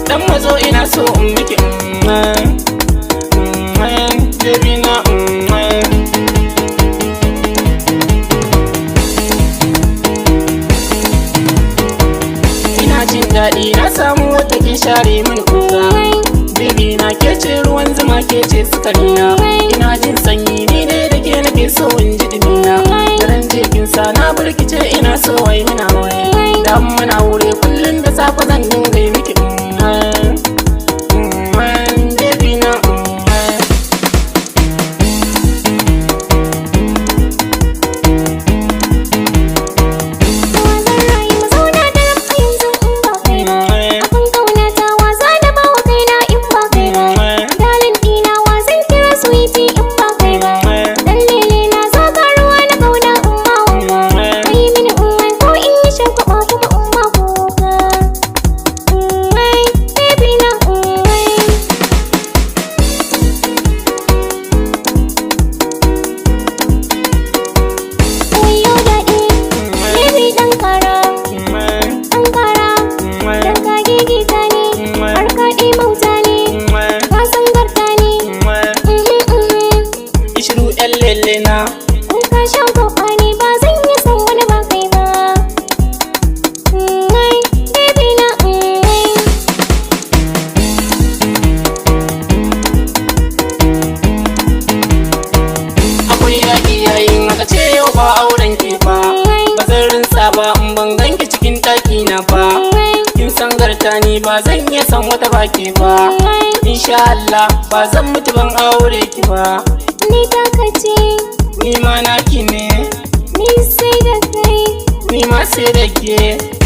Dan mazo ina so in miki baby na ina jin daɗi na samu wata ke share min kuka. Baby na ke ce ruwan zuma ke ce sukari na. Ina jin sanyi ni ne da ke nake so in ji dimina. Daren jikin sa na burkice ina so wai mina wai. Dan muna wure kullum da safe zan dinga yi miki lelena. In ka sha kokani ba zan yi san wani ba kai ba. Baby na akwai yaƙi yayin aka ce yau ba auren ke fa. Ba zan rinsa ba in ban ganki cikin taki na ba. Kin san garta ni ba zan iya san wata baki ba. Insha Allah ba zan mutu ban aure ki ba. Ni takace, ni ma naki ne. Ni sai da kai, ni ma sai da ke.